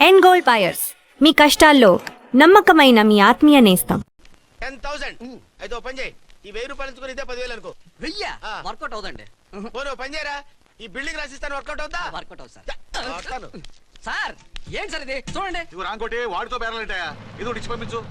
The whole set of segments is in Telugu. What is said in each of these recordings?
ఎండ్ గోల్డ్ బయర్స్, మీ కష్టాల్లో నమ్మకమైన మీ ఆత్మీయ నేస్తం. 10,000 అయితే ఓ పని చేయి, ఈ 1000 రూపాయలు ఇచ్చుకుని ఇదే 10,000 అనుకో. వర్కౌట్ అవుదండి. పోనీ ఓ పని చేయరా, ఈ బిల్డింగ్ రాసిస్తాను, వర్కౌట్ అవుతా? వర్కౌట్ అవుతుంది సార్. వస్తాను. సార్ ఏం సార్ ఇది చూడండి. ఇవి రాంకోటి వాడితో బేరాలంటాయా? ఇది ఇచ్చి పంపించు.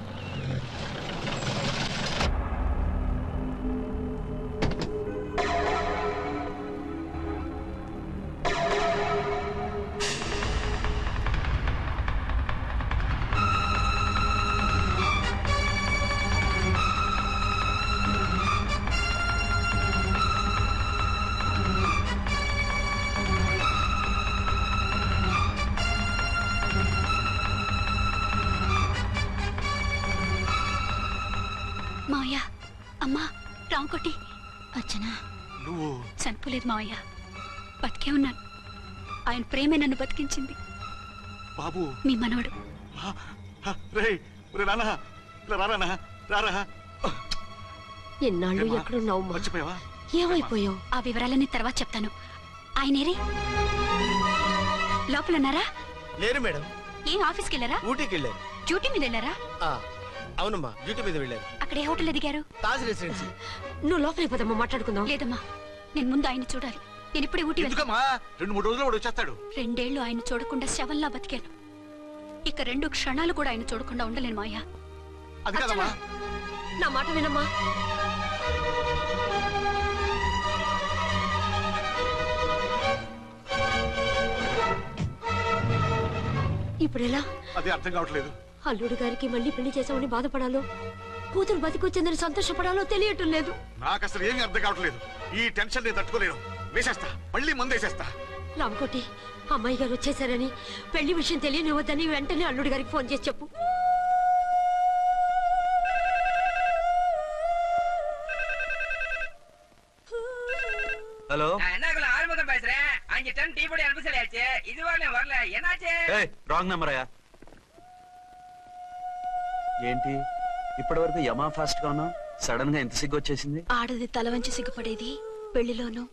మావయ్య, అమ్మా, రాంకోటి, అర్చనా, నువ్వు చనిపోలేదు మావయ్య, బతికే ఉన్నాను. ఆయన ప్రేమే నన్ను బతికించింది. బాబు మీ మనవడు. ఎన్నాళ్ళు ఎక్కడున్నావు? మర్చిపోయావా? ఏమైపోయావు? ఆ వివరాలన్నీ తర్వాత చెప్తాను. ఆయనేరి లోపలన్నారా? లేరు మేడం, ఏం ఆఫీస్కి వెళ్ళారా? ఊటీకి వెళ్ళారు. డ్యూటీ మీద వెళ్ళారా? అవునమ్మా, డ్యూటీ మీద వెళ్ళారు. అక్కడ ఏ హోటల్ ఎదిగారు? తాజ్ రెసిడెన్సీ. నువ్వు లోపలికి పోదమ్మా, మాట్లాడుకుందాం. లేదమ్మా, నేను ముందు ఆయన చూడాలి. నేను ఇప్పుడే ఊటీ వెళ్తాను. ఎందుకమ్మా? 2-3 రోజుల్లో వాడు వచ్చేస్తాడు. 2 ఏళ్ళు ఆయన చూడకుండా శవంలా బతికాను. ఇక 2 క్షణాలు కూడా ఆయన చూడకుండా ఉండలేను మాయా. అది కాదమ్మా. నా మాట వినమ్మా. ఇప్పుడెలా? అదే అర్థం కావట్లేదు. అల్లుడు గారికి మళ్ళీ పెళ్లి చేసామని బాధపడాలో, కూతురు బతికొచ్చిందని సంతోషపడాలో తెలియటం లేదు. నాకు అసలు ఏమీ అర్థం కావట్లేదు. ఈ టెన్షన్ నేను తట్టుకోలేను. వేసేస్తా, మళ్ళీ మందేసేస్తా. రామకోటి, అమ్మాయి గారు వచ్చేసారని, పెళ్లి విషయం తెలియనివ్వద్దని వెంటనే అల్లుడు గారికి ఫోన్ చేసి చెప్పు. ஹலோ ஆறுமுகம் பேசுறேன். அங்க டன் டீ பொடி அனுப்ப சொல்லியாச்சு. இதுவரை வரல, என்னாச்சு? ఏయ్ రాంగ్ నెంబర్ అయ్యా. ఏంటి ఇప్పటి వరకు యమా ఫాస్ట్ గా ఉన్నావు, సడన్ గా ఎంత సిగ్గు వచ్చేసింది? ఆడది తల వంచి సిగ్గుపడేది పెళ్లిలోనూ,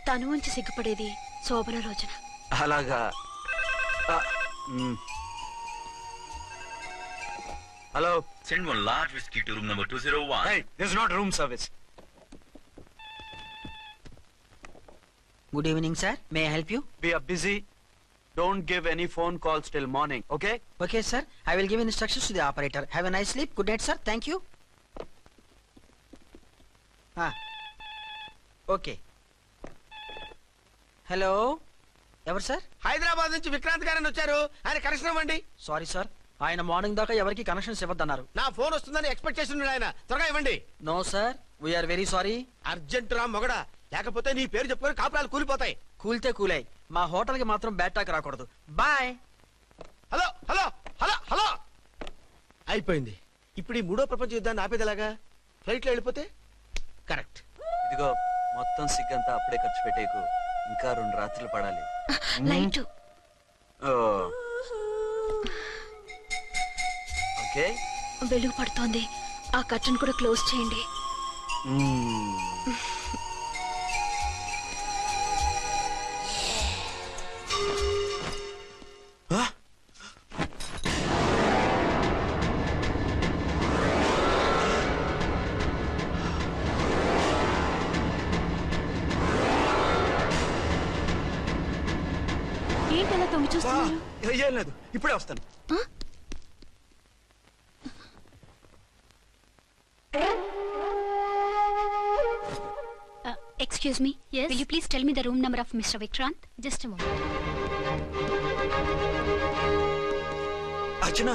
తను వంచి సిగ్గుపడేది శోభన రోజున. అలాగా. Hello, Send one large whiskey to room number 201. hey, this is not room service. Good evening sir, may I help you? We are busy. Don't give any phone calls till morning, okay? Okay sir, I will give instructions to the operator. Have a nice sleep. Good night sir. Thank you. Okay. Hello, ఎవరు సార్? హైదరాబాద్ నుంచి విక్రాంత్ గారని వచ్చారు, ఆయన కనెక్షన్ ఇవ్వండి. సారీ సార్, ఆయన మార్నింగ్ దాకా ఎవరికి కనెక్షన్స్ ఇవ్వద్దన్నారు. నా ఫోన్ వస్తుందని ఎక్స్పెక్ట్ చేసి ఉన్నాడు ఆయన. త్వరగా ఇవ్వండి. No sir, we are very sorry. Urgent రా మొగడా, లేకపోతే నీ పేరు చెప్పుకొని కాపురాలు కూలిపోతాయి. కూల్తే కూలాయి, మా హోటల్ కి మాత్రం బ్యాడ్ టాక్ రాకూడదు. Bye. Hello hello hello hello. అయిపోయింది. ఇప్పుడు ఈ 3వ ప్రపంచ యుద్ధాన్ని ఆపేదలాగా? ఫ్లైట్ లో వెళ్ళిపోతే కరెక్ట్. ఇదిగో మొత్తం సిగ్గంతా అప్పుడే ఖర్చు పెట్టేకు, ఇంకా 2 రాత్రులు పడాలి. లైట్ ఓకే, వెలుగు పడుతోంది, ఆ కర్టన్ కూడా క్లోజ్ చేయండి. ఏంటలా తొంగి చూస్తున్నారు? ఏం లేదు, ఇప్పుడే వస్తాను. Excuse me. Yes. Will you please tell me the room number of Mr. Vikrant? Just a moment. అర్చన,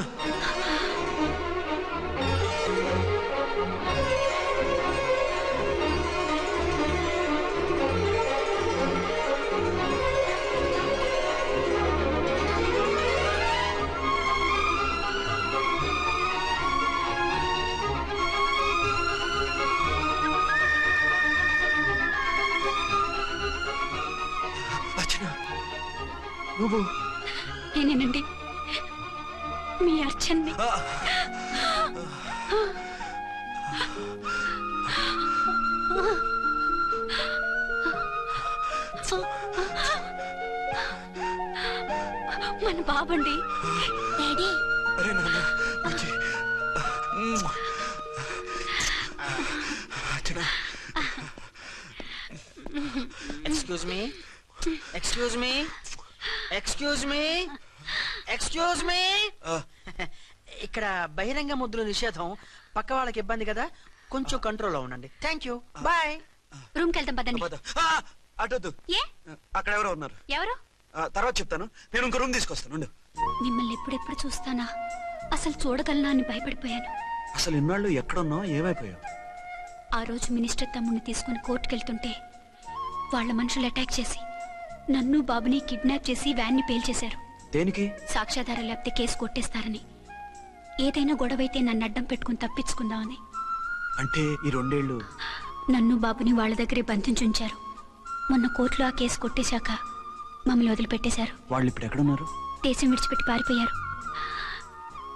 నువ్వు? నేనేనండి, మీ అర్చన్ని. మనం బాబండి. డాడీ అరే నాన్న వచ్చి. అచ్చడా. Excuse me, excuse me, excuse me, excuse me. ఇక్కడ బహిరంగ ముద్దుల నిషేధం, పక్క వాళ్ళకి ఇబ్బంది కదా, కొంచెం కంట్రోల్లో ఉండండి. Thank you, bye. రూమ్కి వెళ్తాం పదండి. అటొద్దు, ఏ అక్కడ ఎవరో ఉన్నారు. ఎవరు? తర్వాత చెప్తాను. నేను ఇంకో రూమ్ తీసుకొస్తాను ఉండు. మిమ్మల్ని ఎప్పుడెప్పుడు చూస్తానా, అసలు చూడగలనా అని భయపడిపోయాను. అసలు ఇన్నాళ్ళు ఎక్కడున్నావు, ఏమైపోయావు? ఆ రోజు మినిస్టర్ తమ్ముడిని తీసుకుని కోర్టుకెళ్తుంటే వాళ్ళ మనుషులు అటాక్ చేసి నన్ను బాబుని కిడ్నాప్ చేసి వ్యాన్ని పేల్చేశారు. దేనికి? సాక్ష్యాధారాలు లేకపోతే కేసు కొట్టేస్తారని. ఏదైనా గొడవైతే నన్ను అడ్డం పెట్టుకుని తప్పించుకుందామని. అంటే ఈ 2 ఏళ్ళు నన్ను బాబుని వాళ్ళ దగ్గరే బంధించుంచారు. మొన్న కోర్టులో ఆ కేసు కొట్టేశాక మమ్మల్ని వదిలిపెట్టేశారు. వాళ్ళు ఇప్పుడు ఎక్కడున్నారు? దేశం విడిచిపెట్టి పారిపోయారు.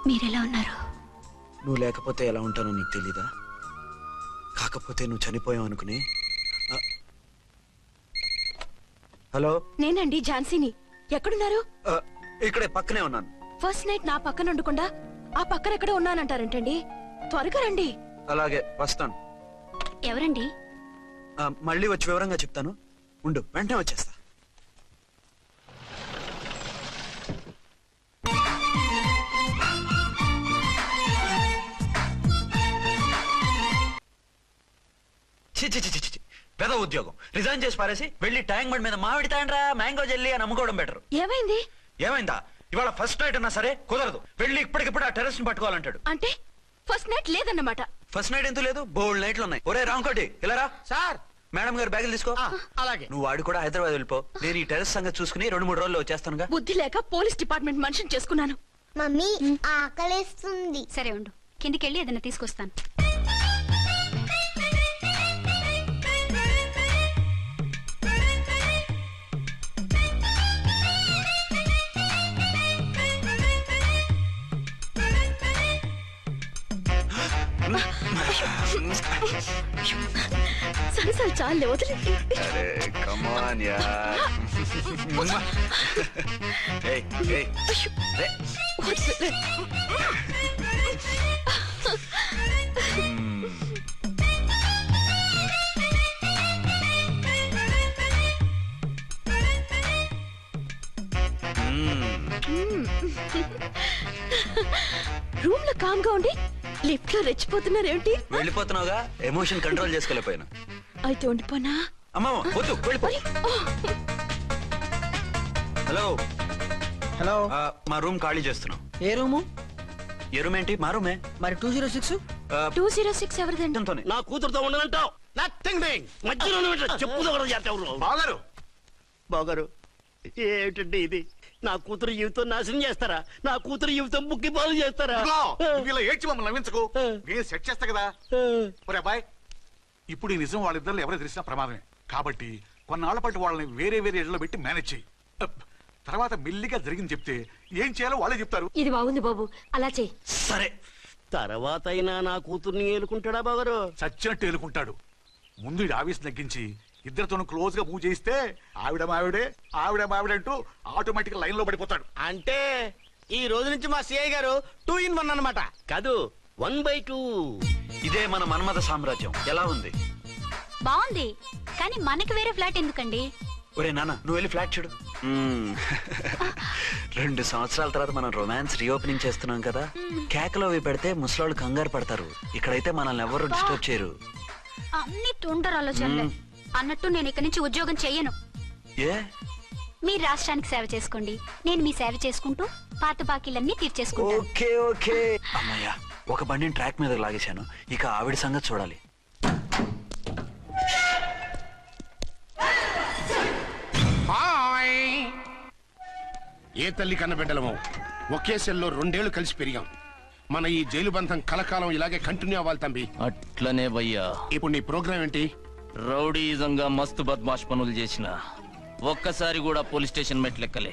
మీరెలా ఉన్నారు? నువ్వు లేకపోతే ఎలా ఉంటానో నీకు తెలీదా? కాకపోతే నువ్వు చనిపోయావు అనుకుని. హలో, నేనండి ఝాన్సీని. ఎక్కడున్నారు? ఇక్కడే పక్కనే ఉన్నాను. ఫస్ట్ నైట్ నా పక్కన ఉండకుండా ఆ పక్కన ఎక్కడ ఉన్నానంటారంటండి. త్వరగా రండి. అలాగే వస్తాను. ఎవరండి? మళ్ళీ వచ్చి వివరంగా చెప్తాను. ఉండు, వెంటనే వచ్చేస్తా. పెద్ద ఉద్యోగం రిజైన్ చేసి పారేసి వెళ్ళి ట్యాంక్ బండ్ మీద మామిడి తాండ్రా మ్యాంగో జెల్లీ అని అమ్ముకోవడం బెటర్. ఏమైంది? ఏమైందా? ఇవాళ ఫస్ట్ నైట్ అన్నా సరే కుదరదు. వెళ్ళి ఇప్పటికిప్పుడు ఆ టెర్రస్ ని పట్టుకోవాలంటాడు. అంటే ఫస్ట్ నైట్ లేదన్నమాట. ఫస్ట్ నైట్ ఎందుకు లేదు? బోల్డ్ నైట్లు ఉన్నాయి. ఒరే రాంకోటి ఇలా రా. సార్. మేడం గారు బ్యాగులు తీసుకో. అలాగే. నువ్వు వాడు కూడా హైదరాబాద్ వెళ్ళిపో. నేను ఈ టెర్రస్ సంగతి చూసుకుని 2-3 రోజుల్లో వచ్చేస్తానుగా. బుద్ధి లేక పోలీస్ డిపార్ట్మెంట్ మనిషిని చేసుకున్నాను. మమ్మీ ఆకలేస్తుంది. సరే ఉండు, కిందికెళ్ళి ఏదైనా తీసుకొస్తాను. సరే సరే చాలే వదిలే. కమాన్ యార్. ఏయ్ ఏయ్ రే. రూమ్ లో కామ్ గా ఉండి లిఫ్ట్ లో రెచ్చిపోతున్నారు ఏమిటి? వెళ్ళిపోతున్నావుగా, ఎమోషన్ కంట్రోల్ చేసుకోలేకపోయినా. అయితే ఉండిపోనా? అమ్మా వద్దు, వెళ్ళిపో. Hello hello. మా రూమ్ ఖాళీ చేస్తున్నాం. ఏ రూము? ఏ రూమ్ ఏంటి? మా రూమే. మరి 206? 206 ఎవరిదండి? నా కూతురుతో ఉండనంటావు. Nothing doing. మధ్యలో చెప్పుదో కూడా చేస్తావు. బాగారు బాగారు ఏమిటండి ఇది? నా కూతురు జీవితం నాశనం చేస్తారా? నా కూతురు జీవితం బుక్కి పాలు చేస్తారా? నువ్వు ఇలా ఏడ్చి మమ్మల్ని నవ్వించకు. నేను సెట్ చేస్తా కదా. ఒరే అబ్బాయ్, ఇప్పుడు ఈ నిజం వాళ్ళిద్దరు ఎవరో తెలిసినా ప్రమాదమే. కాబట్టి కొన్నాళ్ల పాటు వాళ్ళని వేరే వేరే ఇళ్లలో పెట్టి మేనేజ్ చేయి. తర్వాత మెల్లిగా జరిగింది చెప్తే ఏం చేయాలో వాళ్ళే చెప్తారు. ఇది బాగుంది బాబు, అలా చెయ్యి. సరే, తర్వాత అయినా నా కూతుర్ని ఏలుకుంటాడా బాగారు? చచ్చినట్టు ఏలుకుంటాడు. ముందు ఈ ఆఫీస్ తగ్గించి ఇద్దరితోనూ క్లోజ్ గా మూవ్ చేయిస్తే ఆవిడ మావిడే ఆవిడ మావిడంటూ ఆటోమేటిక్ లైన్ లో పడిపోతాడు. అంటే ఈ రోజు నుంచి మా సిఐ గారు 2 in 1 అన్నమాట. కాదు 1/2. ఇదే మన మన్మథ సామ్రాజ్యం. ఎలా ఉంది? బాగుంది, కానీ మనకి వేరే ఫ్లాట్ ఎందుకండి? ఒరే నాన్న, నువ్వు వెళ్ళి ఫ్లాట్ చూడు. 2 సంవత్సరాల తర్వాత మనం రొమాన్స్ రీఓపెనింగ్ చేస్తున్నాం కదా. కేకలో అవి పెడితే ముసలాళ్ళు కంగారు పడతారు. ఇక్కడైతే మనల్ని ఎవరు డిస్టర్బ్ చేయరు. అన్ని తుండరు ఆలోచనలే. అన్నట్టు నేను ఇక్కడి నుంచి ఉద్యోగం చెయ్యను. ఏ? మీరు రాష్ట్రానికి సేవ చేసుకోండి, నేను మీ సేవ చేసుకుంటూ పాత బాకీలన్నీ తీర్చేసుకుంటాను. Okay okay. అమ్మయ్యా, ఒక బండిని ట్రాక్ మీద లాగేశాను. ఇక ఆవిడ సంగతి చూడాలి. ఏ తల్లి కన్న బిడ్డలమో ఒకే సెల్లో 2 ఏళ్లు కలిసి పెరిగాం. మన ఈ జైలు బంధం కలకాలం ఇలాగే కంటిన్యూ అవ్వాలి తంబి. అట్లనే భయ్యా. ఇప్పుడు నీ ప్రోగ్రామ్ ఏంటి? రౌడీజంగా మస్తు బద్మాష్ పనులు చేసిన ఒక్కసారి కూడా పోలీస్ స్టేషన్ మెట్లెక్కలే.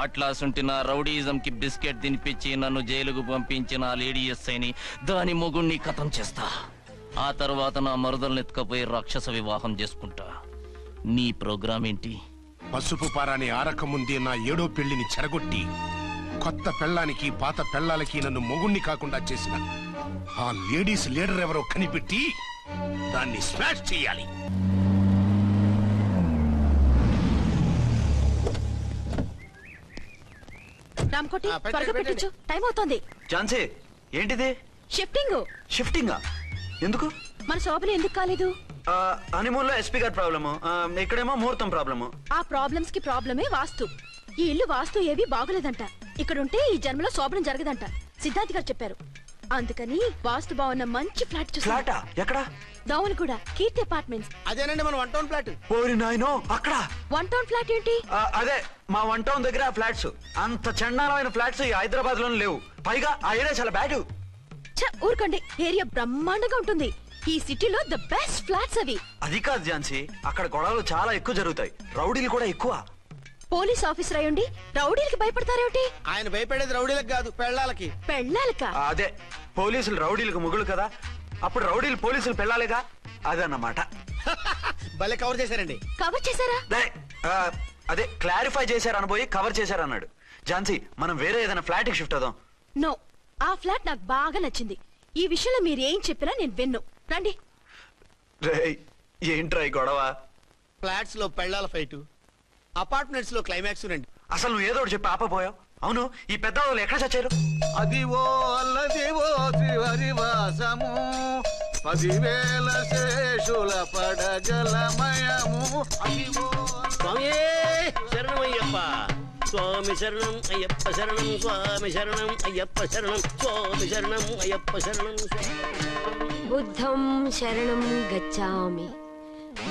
అట్లా సుంటి నా రౌడీజం కి బిస్కెట్ తినిపించి నన్ను జైలుకు పంపించిన లేడీ ఎస్ఐని దాని మొగుణ్ణి ఖతం చేస్తా. ఆ తర్వాత నా మరుదల్ని ఎత్తుకపోయి రాక్షస వివాహం చేసుకుంటా. నీ ప్రోగ్రామ్ ఏంటి? పసుపు పారాని ఆరక ముందే నా 7వ పెళ్లిని చెరగొట్టి కొత్త పెళ్ళానికి పాత పెళ్ళాలకి నన్ను మొగుణ్ణి కాకుండా చేసిన ఆ లేడీస్ లీడర్ ఎవరో కనిపెట్టి దాన్ని స్మాష్ చేయాలి. రామకోటి త్వరగా పెట్టించు, టైం అవుతోంది. ఝాన్సీ ఏంటిది? షిఫ్టింగ్. షిఫ్టింగా? ఎందుకు? మన శోభన ఎందుకు కాలేదు? హనీమూన్ లో ఎస్పీ గారి ప్రాబ్లము, ఇక్కడేమో ముహూర్తం ప్రాబ్లము. ఆ ప్రాబ్లమ్స్ కి ప్రాబ్లమే వాస్తు. ఈ ఇల్లు వాస్తు ఏవి బాగోలేదంట. ఇక్కడుంటే ఈ జన్మలో శోభనం జరగదంట సిద్ధార్థ్ గారు చెప్పారు. అందుకని వాస్తు బాగున్న మంచి ఫ్లాట్ చూసా. ఫ్లాటా? ఎక్కడ? డౌన్ కూడా కీర్తి అపార్ట్మెంట్స్. అదేనండి మన 1 టౌన్ ఫ్లాట్. ఓరి నాయనో, అక్కడ 1 టౌన్ ఫ్లాట్ ఏంటి? అదే మా 1 టౌన్ దగ్గర ఫ్లాట్స్. అంత చండాలమైన ఫ్లాట్స్ ఈ హైదరాబాద్ లో లేవు. పైగా ఆ ఏరియా చాలా బ్యాడ్. ఊరుకోండి, ఏరియా బ్రహ్మాండంగా ఉంటుంది. ఈ సిటీలో ద బెస్ట్ ఫ్లాట్స్ అవి. అది కాదు ఝాన్సీ, అక్కడ గొడవలు చాలా ఎక్కువ జరుగుతాయి, రౌడీలు కూడా ఎక్కువ. పోలీస్ ఆఫీసర్ అయ్యుండి రౌడీలకి భయపడతారేమిటి? ఆయన భయపడేది రౌడీలకు కాదు, పెళ్ళాలకి. పెళ్ళాలకా? అదే, పోలీసులు రౌడీలకు మొగులు కదా, అప్పుడు రౌడీలు పోలీసులు పెళ్ళాలిగా, అదన్నమాట. భలే కవర్ చేశారండి. కవర్ చేశారా? అదే క్లారిఫై చేశారనబోయి కవర్ చేశారన్నాడు. ఝాన్సీ, మనం వేరే ఏదైనా ఫ్లాట్ కి షిఫ్ట్ అవుదాం. నో, ఆ ఫ్లాట్ నాకు బాగా నచ్చింది. ఈ విషయంలో మీరు ఏం చెప్పినా నేను విన్ను. రండి. ఏంట్రా ఈ గొడవ? ఫ్లాట్స్ లో పెళ్ళాల ఫైట్, అపార్ట్మెంట్స్ లో క్లైమాక్స్ రండి. అసలు నువ్వు ఏదో ఒకటి చెప్పి ఆపపోయావు. అవును, ఈ పెద్ద వాళ్ళు ఎక్కడ చచ్చారు? అదివో అల్లదివో త్రివరివాసము 10,000 శేషుల పడగలమయము. అదివో స్వామి శరణమయ్యప్ప, స్వామి శరణం అయ్యప్ప శరణం, స్వామి శరణం అయ్యప్ప శరణం, స్వామి శరణం అయ్యప్ప శరణం. బుద్ధం శరణం గచ్చామి,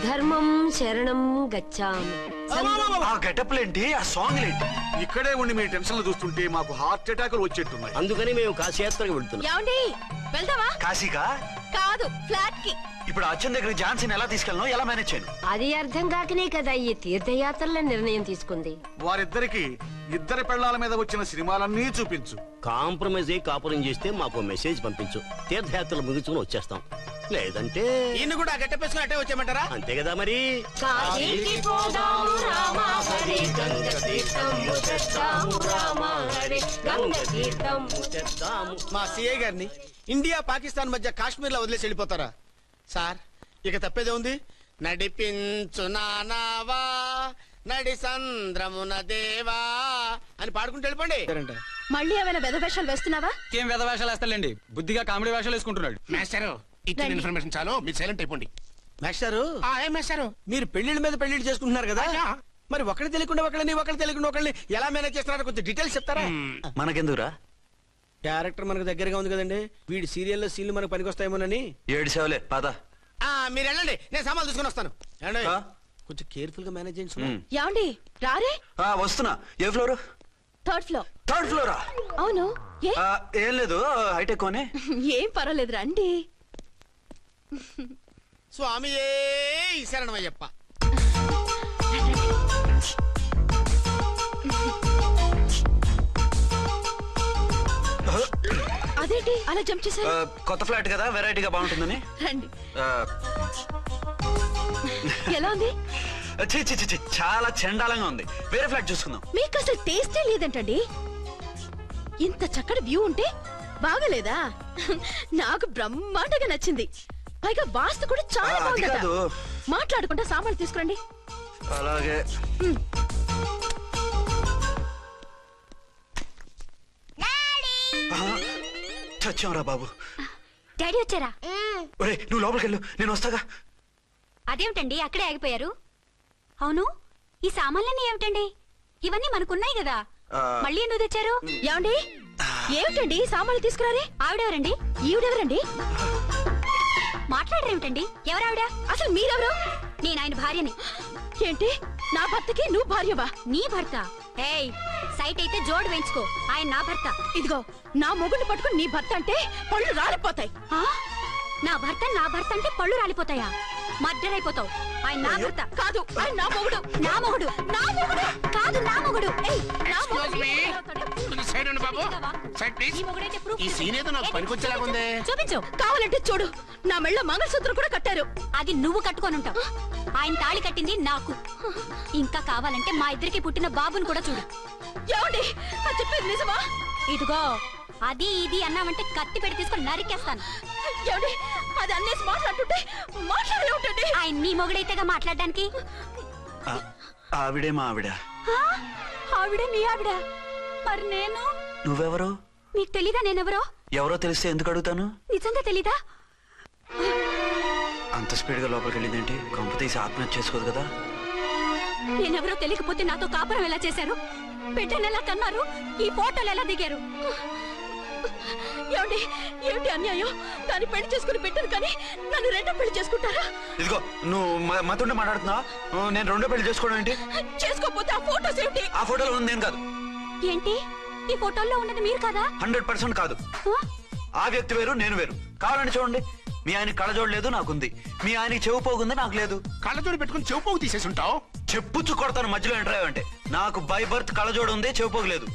ధర్మం శరణం గచ్చామి. ఆ గెటప్లేంటి, ఆ సాంగ్ ఏంటి? ఇక్కడే ఉండి మీ టెన్షన్లు చూస్తుంటే మాకు హార్ట్ అటాకులు వచ్చేట్టున్నాయి. అందుకని మేము కాశీయాత్రకు వెళ్తున్నాం. ఏమండి, వెళ్దామా? కాశీకా? కాదు, ఫ్లాట్ కి. ఇప్పుడు అచ్చన్ దగ్గర ఝాన్సీని ఎలా తీసుకెళ్ళను, ఎలా మేనేజ్ చేయను? అది అర్థం కాకనే కదా ఈ తీర్థయాత్రల నిర్ణయం తీసుకుంది. వారిద్దరికి ఇద్దరి పెళ్లాల మీద వచ్చిన సినిమాలన్నీ చూపించు. కాంప్రమైజ్ అయ్యి కాపురం చేస్తే మాకు మెసేజ్ పంపించు, తీర్థయాత్రలు ముగించుకుని వచ్చేస్తాం. లేదంటే ఈయన కూడా గట్టపేసుకుని అట్టే వచ్చేయమంటారా? అంతే కదా మరి. మా సిఐ గారిని ఇండియా పాకిస్తాన్ మధ్య కాశ్మీర్ లో వదిలేసి వెళ్ళిపోతారా సార్? ఇక తప్పేదే ఉంది. నడిపించు నానావా నడి సంద్రమున దేవా అని పాడుకుంటూ వెళ్ళిపోండి. మళ్ళీ ఏమైనా వెధవేషాలు వేస్తున్నావా? ఏం వెధ వేషాలు వేస్తాడండి, బుద్ధిగా కామెడీ వేషాలు వేసుకుంటున్నాడు. మాస్టారు, ఇచ్చిన ఇన్ఫర్మేషన్ చాలు, మీరు సైలెంట్ అయిపోండి. మాస్టారు, ఏం మాస్టారు? మీరు పెళ్లిళ్ళ మీద పెళ్లిళ్ళు చేసుకుంటున్నారు కదా, మరి ఒకటి తెలియకుండా ఒకళ్ళని తెలియకుండా ఒకళ్ళని ఎలా మేనేజ్ చేస్తున్నారో కొంచెం డీటెయిల్స్ చెప్తారా? మనకెందుకురా? క్యారెక్టర్ మనకు దగ్గరగా ఉంది కదండి, వీడి సీరియల్లో సీన్లు మనకు పనికొస్తాయేమోనని. 7 సేవలే పద. మీరు వెళ్ళండి, నేను సామాన్లు తీసుకుని వస్తాను. కొంచెం కేర్ఫుల్ గా మేనేజ్ చేయండి. ఏమండి, రారే. వస్తున్నా. ఏ ఫ్లోర్? 3rd floor. 3rd ఫ్లోరా? అవును. ఏం లేదు, హైటెక్ కోనే. ఏం పర్వాలేదు, రండి. స్వామియే శరణమయ్యప్ప. అదేంటి అలా జంప్ చేశారు? కొత్త ఫ్లాట్ కదా, వెరైటీగా బాగుంటుందని. రండి. ఎలా ఉంది? చాలా చండాలంగా ఉంది. వేరే ఫ్లాట్ చూసుకుందాం. మీకు అసలు టేస్టే లేదంటండి. ఇంత చక్కటి వ్యూ ఉంటే బాగలేదా? నాకు బ్రహ్మాండంగా నచ్చింది. పైగా వాస్తు కూడా చాలా బాగుందట. మాట్లాడుకుంటా సామాన్లు తీసుకురండి. అలాగే. చచ్చాంరా బాబు. డాడీ వచ్చారా? ఒరే, నువ్వు లోపలికి వెళ్ళు, నేను వస్తాగా. అదేమిటండి అక్కడే ఆగిపోయారు? అవును, ఈ సామాన్లన్నీ ఏమిటండి? ఇవన్నీ మనకున్నాయి కదా, మళ్ళీ ఎందుకు తెచ్చారు? ఏమండి, ఏమిటండి సామాన్లు తీసుకురారే? ఆవిడెవరండి? ఈవిడెవరండి? మాట్లాడరేమిటండి? ఎవరావిడ? అసలు మీరెవరు? నేను ఆయన భార్యని. ఏంటి, నా భర్తకి నువ్వు భార్యవా? నీ భర్త? ఏయ్, సైట్ అయితే జోడు వేయించుకో, ఆయన నా భర్త. ఇదిగో, నా మొగుడిని పట్టుకుని నీ భర్త అంటే పళ్ళు రాలిపోతాయి. నా భర్త అంటే పళ్ళు రాలిపోతాయా? మర్డర్ అయిపోతావు. ఆయన నా భర్త కాదు, ఆయన నా మొగుడు. నా మొగుడు కాదు, నా మొగుడు. చూపించు. కావాలంటే చూడు, నా మెళ్ళ మంగళసూత్రం కూడా కట్టారు. అది నువ్వు కట్టుకొని ఉంటావు. ఆయన తాళి కట్టింది నాకు. ఇంకా కావాలంటే మా ఇద్దరికి పుట్టిన బాబుని కూడా చూడు. ఏమండి అది చెప్పేది నిజమా? ఇదిగో అది ఇది అన్నామంటే కత్తి పెట్టి తీసుకొని నరికేస్తాను. ఏమండి అది అన్నేసి మాట్లాడుతుంటే మాట్లాడే ఉంటుంది. ఆయన నీ మొగుడైతేగా మాట్లాడడానికి. ఆవిడే మా ఆవిడ. ఆవిడే మీ ఆవిడ. మరి నేను? నువ్వెవరు? నీకు తెలీదా నేనెవరో? ఎవరో తెలిస్తే ఎందుకు అడుగుతాను? నిజంగా తెలీదా? అంత స్పీడ్ గా లోపలికి వెళ్ళిందేంటి? కొంప తీసి ఆత్మహత్య చేసుకోదు కదా? నేనెవరో తెలియకపోతే నాతో కాపురం ఎలా చేశారు? బిడ్డను ఎలా కన్నారు? ఈ ఫోటోలు ఎలా దిగారు? ఏమండి ఏమిటి అన్యాయం? దాన్ని పెళ్లి చేసుకుని పెట్టాను కానీ నన్ను రెండో పెళ్లి చేసుకుంటారా? ఇదిగో నువ్వు మాతోనే మాట్లాడుతున్నా. నేను రెండో పెళ్లి చేసుకోవడం ఏంటి? చేసుకోకపోతే ఆ ఫోటోస్ ఏమిటి? ఆ ఫోటోలో ఉంది నేను కాదు. ఏంటి ఈ ఫోటోల్లో ఉన్నది మీరు కదా? 100% కాదు. ఆ వ్యక్తి వేరు, నేను వేరు. కావాలంటే చూడండి. మీ ఆయన కళ్ళజోడు లేదు, నాకుంది. మీ ఆయనకి చెవు పోగుంది, నాకు లేదు. కళ్ళజోడు పెట్టుకుని చెవు పోగు తీసేసి ఉంటావు. చెప్పుచ్చు కొడతాను మధ్యలో ఎంటర్ అంటే. నాకు బై బర్త్ కళ్ళజోడు ఉంది, చెవు పోగు లేదు.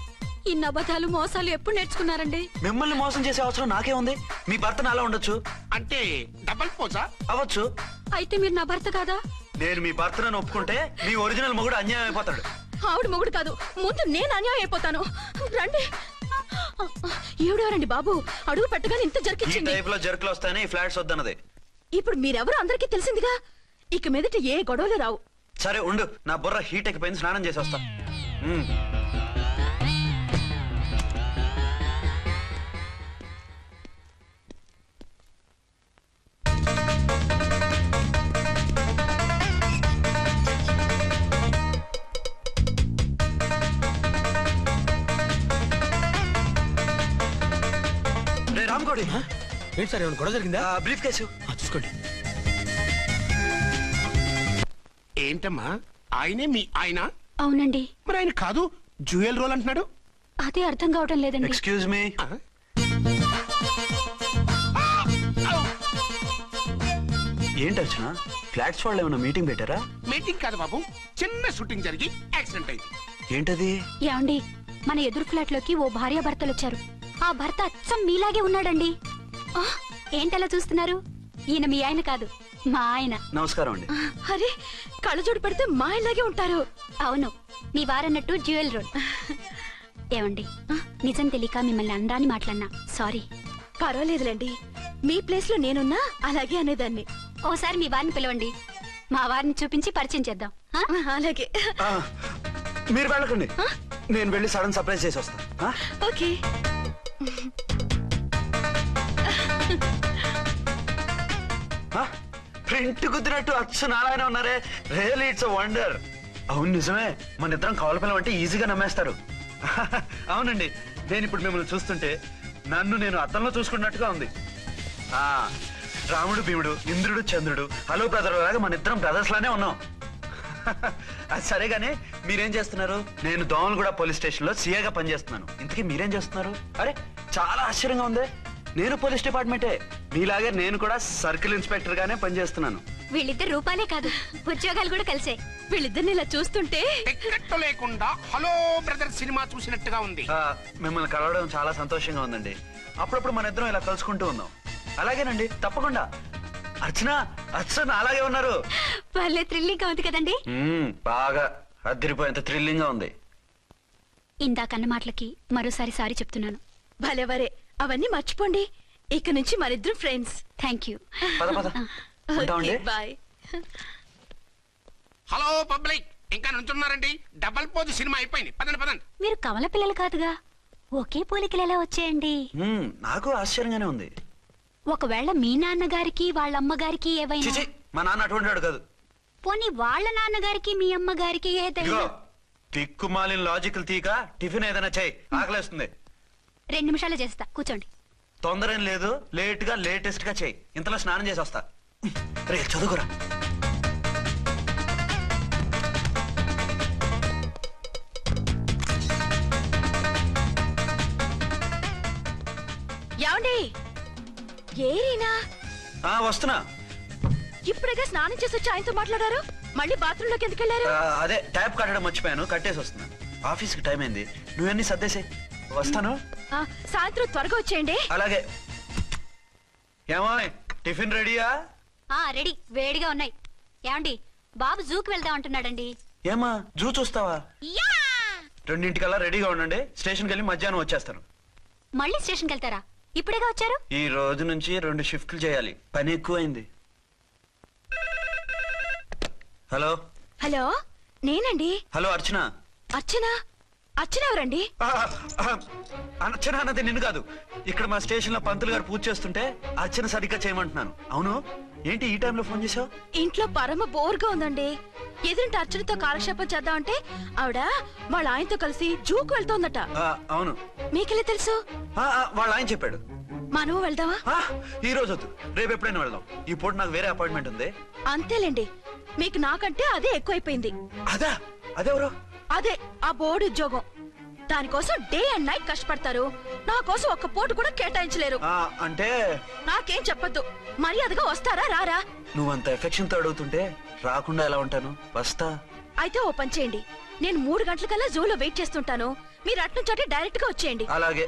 ఇన్ని అబద్ధాలు మోసాలు ఎప్పుడు నేర్చుకున్నారండి? మిమ్మల్ని మోసం చేసే అవసరం నాకే ఉంది. మీ భర్తను అలా ఉండొచ్చు. అంటే డబల్ పోజా? అవ్వచ్చు. అయితే మీరు నా భర్త కాదా? నేను మీ భర్తను ఒప్పుకుంటే మీ ఒరిజినల్ మొగుడు అన్యాయం అయిపోతాడు. ఆవిడ మొగుడు కాదు, ముందు నేను అన్యాయం అయిపోతాను. రండి. ఈవిడెవరండి బాబు? అడుగు పెట్టగానే ఇంత ఈ జరికిచ్చింది. టైప్ లో జర్కులు వస్తాయని ఈ ఫ్లాట్స్ వద్దన్నది. ఇప్పుడు మీరెవరో అందరికీ తెలిసిందిగా. ఇక మీదట ఏ గొడవలు రావు. సరే ఉండు, నా బుర్ర హీట్ ఎక్కిపోయింది, స్నానం చేసి వస్తా. రామ్కోడి ఏంటి సార్ ఏమైనా గొడవ జరిగిందా? బ్రీఫ్ కేసు చూసుకోండి. ఏంటమ్మా ఆయనే మీ ఆయన? అవునండి. మరి ఆయన కాదు జ్యువెల్ రోల్ అంటున్నాడు. అదే అర్థం కావటం లేదండి. Excuse me. ఏంటి వచ్చిన ఫ్లాట్స్ వాళ్ళు ఏమైనా మీటింగ్ పెట్టారా? మీటింగ్ కాదు బాబు, చిన్న షూటింగ్ జరిగి యాక్సిడెంట్ అయింది. ఏంటది? ఏమండి మన ఎదురు ఫ్లాట్ లోకి ఓ భార్య భర్తలు వచ్చారు. ఆ భర్త అచ్చం మీలాగే ఉన్నాడండి. ఏంటలా చూస్తున్నారు? ఈయన మీ ఆయన కాదు, మా ఆయన. నమస్కారం అండి. అరే కళ్ళజోడు పెడితే మా ఇలాగే ఉంటారు. అవును, మీ వారన్నట్టు జ్యువెల్ రోడ్. ఏమండి నిజం తెలియక మిమ్మల్ని అందాన్ని మాట్లాడినా సారీ. పర్వాలేదులేండి, మీ ప్లేస్ లో నేనున్నా అలాగే అనేదాన్ని. ఓసారి మీ వారిని పిలవండి, మా వారిని చూపించి పరిచయం చేద్దాం. అలాగే. మీరు వెళ్ళకండి, నేను వెళ్ళి సడన్ సర్ప్రైజ్ చేసి వస్తాను. ఓకే. ప్రింట్ కుదిరినట్టు అచ్చు నారాయణ ఉన్నారే. Really it's a wonder. అవును నిజమే, మన ఇద్దరం కవల పిల్లం అంటే ఈజీగా నమ్మేస్తారు. అవునండి, నేను ఇప్పుడు మిమ్మల్ని చూస్తుంటే నన్ను నేను అద్దంలో చూసుకున్నట్టుగా ఉంది. రాముడు భీముడు, ఇంద్రుడు చంద్రుడు, హలో బ్రదర్ లాగా మన ఇద్దరం బ్రదర్స్ లానే ఉన్నాం. అది సరేగానే మీరేం చేస్తున్నారు? నేను దోమలగూడ పోలీస్ స్టేషన్ లో సీఏగా పనిచేస్తున్నాను. ఇంతకీ మీరేం చేస్తున్నారు? అరే చాలా ఆశ్చర్యంగా ఉంది. నేను పోలీస్ డిపార్ట్మెంటే, మీలాగే నేను కూడా సర్కిల్ ఇన్స్పెక్టర్ గానే పనిచేస్తున్నాను. వీళ్ళిద్దరు రూపాలే కాదు, ఉద్యోగాలు కూడా కలిసే. వీళ్ళిద్దరిని ఇలా చూస్తుంటే టికెట్ లేకుండా హలో బ్రదర్ సినిమా చూసినట్టుగా ఉంది. మిమ్మల్ని కలవడం చాలా సంతోషంగా ఉందండి. అప్పుడప్పుడు మన ఇద్దరం ఇలా కలుసుకుంటూ ఉందాం. అలాగేనండి, తప్పకుండా. అర్చన అర్చన అలాగే ఉన్నారు. వాళ్ళే థ్రిల్లింగ్ గా ఉంది కదండి. బాగా అదిరిపోయేంత థ్రిల్లింగ్ గా ఉంది. ఇందాకన్న మాటలకి మరోసారి సారీ చెప్తున్నాను. భలేవరే, అవన్నీ మర్చిపోండి. ఇక నుంచి మరిద్దరం ఫ్రెండ్స్. Thank you. పద పద. ఉంటామండి. బాయ్. హలో పబ్లిక్, ఇంకా నుంచున్నారండి? డబల్ పోజ్ సినిమా అయిపోయింది, పదండి పదండి. మీరు కమల పిల్లలు కాదుగా, ఒకే పోలికలు ఎలా వచ్చాయండి? నాకు ఆశ్చర్యంగానే ఉంది. ఒకవేళ మీ నాన్నగారికి వాళ్ళ అమ్మగారికి ఏవైనా? చిచి, మా నాన్న అటువంటి వాడు కాదు. పోనీ వాళ్ళ నాన్నగారికి మీ అమ్మగారికి ఏదైనా? తిక్కుమాలిన లాజికల్ తీక టిఫిన్ ఏదైనా చేయి, ఆకలేస్తుంది. 2 నిమిషాలు చేస్తా, కూర్చోండి. తొందర ఏం లేదు, లేట్ గా లేటెస్ట్ గా చేయి. ఇంతలో స్నానం చేసి వస్తా. రే చదువుకురా. ఏమండి? ఏరీనా? వస్తున్నా. ఇప్పుడేగా స్నానం చేసి వచ్చి ఆయనతో మాట్లాడారు, మళ్ళీ బాత్రూమ్ లోకి ఎందుకు వెళ్ళారు? అదే ట్యాప్ కట్టడం మర్చిపోయాను, కట్టేసి వస్తున్నాను. ఆఫీస్ కి టైం అయింది, నువ్వన్నీ సర్దేసే. వస్తాను. సాయంత్రం త్వరగా వచ్చేయండి. అలాగే. ఏమో టిఫిన్ రెడీయా? రెడీ, వేడిగా ఉన్నాయి. ఏమండి బాబు జూకి వెళ్దాం అంటున్నాడండి. ఏమా జూ చూస్తావా? 2:00కల్లా రెడీగా ఉండండి. స్టేషన్కి వెళ్ళి మధ్యాహ్నం వచ్చేస్తాను. మళ్ళీ స్టేషన్కి వెళ్తారా? ఇప్పుడేగా వచ్చారు. ఈ రోజు నుంచి 2 షిఫ్ట్లు చేయాలి. పని ఎక్కువైంది. హలో హలో, నేనండి. హలో అర్చన. అర్చన? అర్చన ఎవరండి? అర్చన అన్నది నిన్ను కాదు. ఇక్కడ మా స్టేషన్ లో పంతులు గారు పూజ చేస్తుంటే అర్చన సరిగ్గా చేయమంటున్నాను. అవును, ఏంటి ఈ టైంలో ఫోన్ చేసావు? ఇంట్లో పరమ బోర్గా ఉందండి. ఎదురింటి అర్చనతో కాలక్షేపం చేద్దామంటే ఆవిడ వాళ్ళ ఆయనతో కలిసి జూకు వెళ్తోందట. అవును. మీకెళ్ళి తెలుసు? వాళ్ళ ఆయన చెప్పాడు. మనము వెళ్దామా? ఈ రోజు వద్దు, రేపు ఎప్పుడైనా వెళ్దాం. ఈ పూట నాకు వేరే అపాయింట్మెంట్ ఉంది. అంతేలేండి, మీకు నాకంటే అదే ఎక్కువైపోయింది. అదా? అదెవరు? అదే ఆ బోర్డు ఉద్యోగం. దానికోసం డే అండ్ నైట్ కష్టపడతారు. నా కోసం ఒక్క పూట కూడా కేటాయించలేరు. అంటే నాకేం చెప్పొద్దు. మర్యాదగా వస్తారా రారా? నువ్వంత ఎఫెక్షన్ తో అడుగుతుంటే రాకుండా ఎలా ఉంటాను? వస్తా. అయితే ఓ పని చేయండి, నేను 3 గంటలకల్లా జూలో వెయిట్ చేస్తుంటాను. మీరు అట్నుంచి డైరెక్ట్ గా వచ్చేయండి. అలాగే.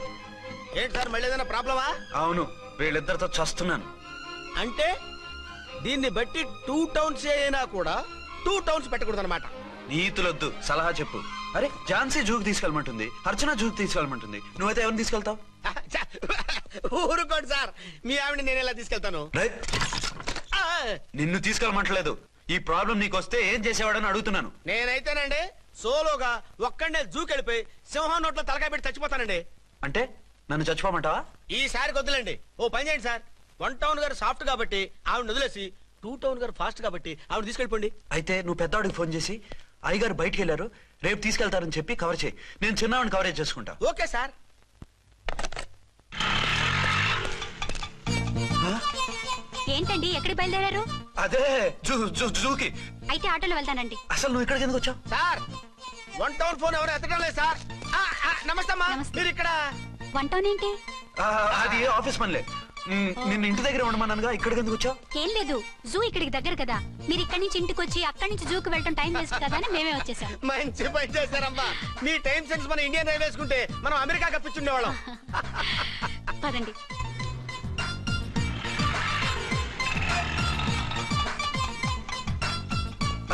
ఏంటి సార్, మళ్ళీ ఏదైనా ప్రాబ్లమా? అవును, వీళ్ళిద్దరితో చస్తున్నాను. అంటే దీన్ని బట్టి 2 టౌన్స్ అయినా కూడా 2 టౌన్స్ పెట్టకూడదు అనమాట. నీతులొద్దు, సలహా చెప్పు. అరే, ఝాన్సీ జూకి తీసుకెళ్ళమంటుంది, అర్చన జూకి తీసుకెళ్ళమంటుంది. నువ్వైతే ఎవరిని తీసుకెళ్తావు? ఊరుకోండి సార్, మీ ఆవిడ నేను ఎలా తీసుకెళ్తాను? నిన్ను తీసుకెళ్ళమంటలేదు. ఈ ప్రాబ్లం నీకు వస్తే ఏం చేసేవాడని అడుగుతున్నాను. నేనైతేనండి సోలోగా ఒక్కడే జూకెళ్ళిపోయి సింహం నోట్లో తలకాయ పెట్టి చచ్చిపోతానండి. అంటే నన్ను చచ్చిపోమంటావా? ఈసారి వద్దులేండి. ఓ పని చేయండి సార్, 1 టౌన్ గారు సాఫ్ట్ కాబట్టి ఆవిడ వదిలేసి 2 టౌన్ గారు ఫాస్ట్ కాబట్టి ఆవిడ తీసుకెళ్ళిపోండి. అయితే నువ్వు పెద్దవాడికి ఫోన్ చేసి అయ్యగారు బయటికి వెళ్ళారు, రేపు తీసుకెళ్తారని చెప్పి కవర్ చేయి. నేను చిన్నవాడిని కవరేజ్ చేసుకుంటా. Okay sir. ఏంటండి ఎక్కడికి బయలుదేరారు? అదే జూకి. అయితే ఆటోలో వెళ్తానండి. అసలు నువ్వు ఇక్కడికి ఎందుకు వచ్చావు? సార్, 1 టౌన్ ఫోన్ ఎవరు ఎత్తడం లేదు సార్. నమస్తే అమ్మా. మీరు ఇక్కడ? 1 టౌన్ ఏంటి? అది ఆఫీస్ పనిలే. నిన్ను ఇంటి దగ్గర ఉండమన్నానుగా, ఇక్కడికి ఎందుకు వచ్చావు? ఏం లేదు, జూ ఇక్కడికి దగ్గర కదా. మీరు ఇక్కడి నుంచి ఇంటికి వచ్చి అక్కడి నుంచి జూకి వెళ్ళటం టైం వేస్ట్ కదా అని మేమే వచ్చేసాం. మంచి పని చేశారమ్మా. మీ టైం సెన్స్ మన ఇండియన్ రైల్వేస్ కుంటే మనం అమెరికా కప్పించుండేవాళ్ళం. పదండి.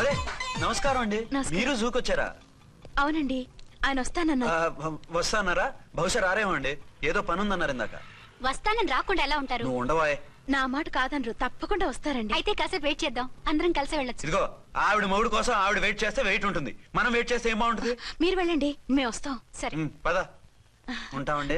అరే, నమస్కారం అండి. నమస్కారం. మీరు జూకి వచ్చారా? అవునండి, ఆయన వస్తానన్నా. వస్తానారా? బహుశా రారేమో అండి, ఏదో పని ఉందన్నారు ఇందాక. వస్తానని రాకుండా ఎలా ఉంటారు? నువ్వు ఉండవాయ్. నా మాట కాదనరు, తప్పకుండా వస్తారండి. అయితే కాసేపు వెయిట్ చేద్దాం, అందరం కలిసి వెళ్ళొచ్చు. ఇదిగో, ఆవిడ మొగుడు కోసం ఆవిడ వెయిట్ చేస్తే వెయిట్ ఉంటుంది, మనం వెయిట్ చేస్తే ఏం బాగుంటుంది? మీరు వెళ్ళండి, మేము వస్తాం. సరే. పద. ఉంటామండి.